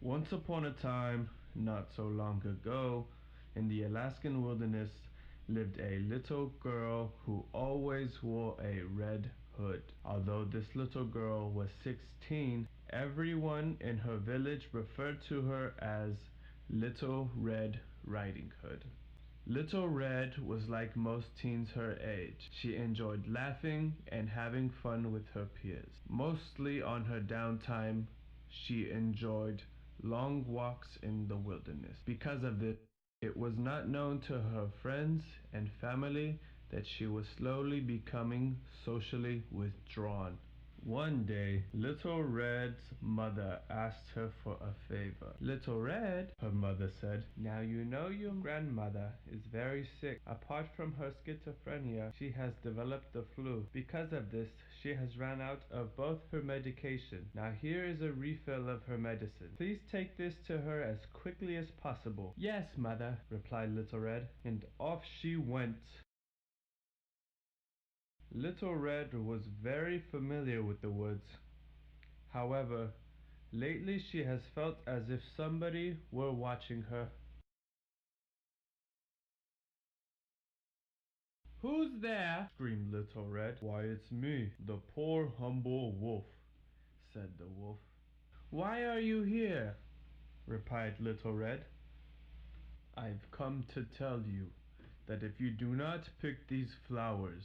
Once upon a time, not so long ago, in the Alaskan wilderness lived a little girl who always wore a red hood. Although this little girl was 16, everyone in her village referred to her as Little Red Riding Hood. Little Red was like most teens her age. She enjoyed laughing and having fun with her peers. Mostly on her downtime, she enjoyed long walks in the wilderness. Because of this, it was not known to her friends and family that she was slowly becoming socially withdrawn. One day, Little Red's mother asked her for a favor. Little Red, her mother said, now you know your grandmother is very sick. Apart from her schizophrenia, she has developed the flu. Because of this, she has run out of both her medication. Now here is a refill of her medicine. Please take this to her as quickly as possible. Yes, mother, replied Little Red, and off she went. Little Red was very familiar with the woods. However, lately she has felt as if somebody were watching her. Who's there? Screamed Little Red. Why, it's me, the poor humble wolf, said the wolf. Why are you here? Replied Little Red. I've come to tell you that if you do not pick these flowers,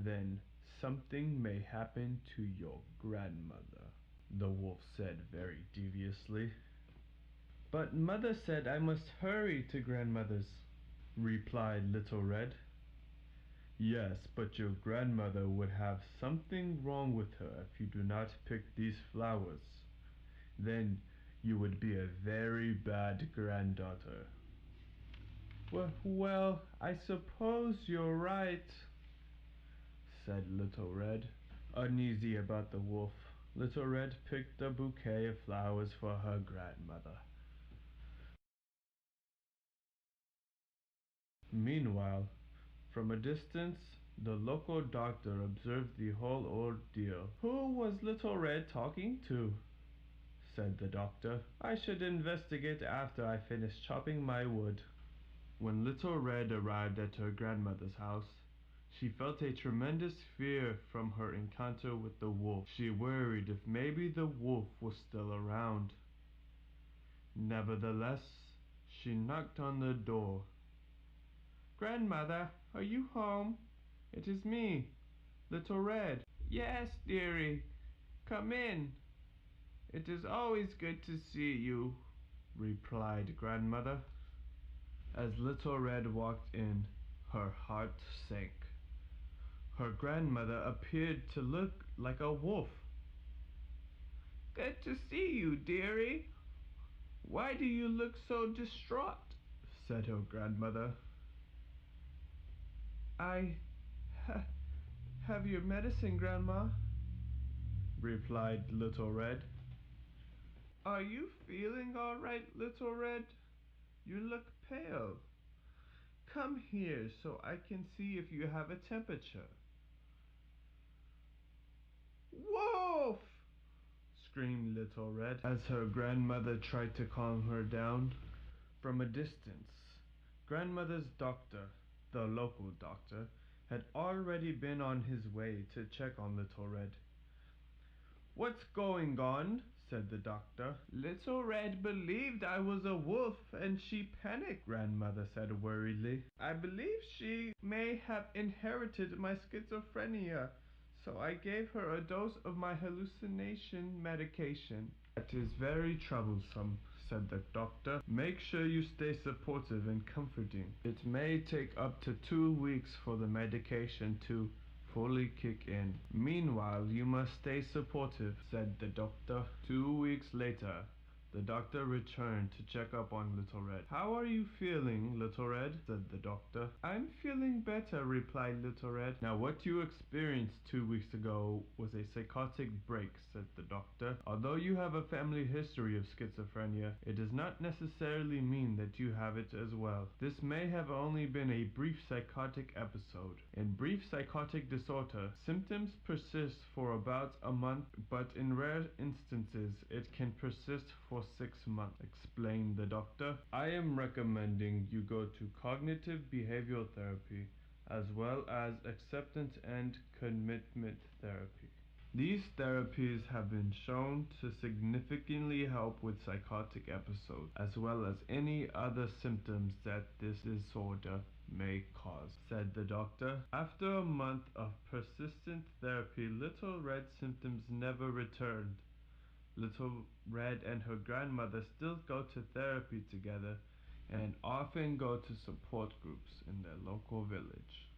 then something may happen to your grandmother, the wolf said very deviously. But mother said I must hurry to grandmother's, replied Little Red. Yes, but your grandmother would have something wrong with her if you do not pick these flowers. Then you would be a very bad granddaughter. Well, I suppose you're right, said Little Red. Uneasy about the wolf, Little Red picked a bouquet of flowers for her grandmother. Meanwhile, from a distance, the local doctor observed the whole ordeal. Who was Little Red talking to? Said the doctor. I should investigate after I finish chopping my wood. When Little Red arrived at her grandmother's house, she felt a tremendous fear from her encounter with the wolf. She worried if maybe the wolf was still around. Nevertheless, she knocked on the door. Grandmother, are you home? It is me, Little Red. Yes, dearie, come in. It is always good to see you, replied Grandmother. As Little Red walked in, her heart sank. Her grandmother appeared to look like a wolf. Good to see you, dearie. Why do you look so distraught? Said her grandmother. I have your medicine, Grandma, replied Little Red. Are you feeling all right, Little Red? You look pale. Come here so I can see if you have a temperature. Wolf! Screamed Little Red as her grandmother tried to calm her down. From a distance, grandmother's doctor, the local doctor, had already been on his way to check on Little Red. What's going on? Said the doctor. Little Red believed I was a wolf and she panicked, grandmother said worriedly. I believe she may have inherited my schizophrenia, so I gave her a dose of my hallucination medication. That is very troublesome, said the doctor. Make sure you stay supportive and comforting. It may take up to 2 weeks for the medication to fully kick in. Meanwhile, you must stay supportive, said the doctor. 2 weeks later, the doctor returned to check up on Little Red. How are you feeling, Little Red? Said the doctor. I'm feeling better, replied Little Red. Now what you experienced 2 weeks ago was a psychotic break, said the doctor. Although you have a family history of schizophrenia, it does not necessarily mean that you have it as well. This may have only been a brief psychotic episode. In brief psychotic disorder, symptoms persist for about a month, but in rare instances, it can persist for 6 months, explained the doctor. I am recommending you go to cognitive behavioral therapy as well as acceptance and commitment therapy. These therapies have been shown to significantly help with psychotic episodes as well as any other symptoms that this disorder may cause, said the doctor. After a month of persistent therapy, Little Red's symptoms never returned. Little Red and her grandmother still go to therapy together and often go to support groups in their local village.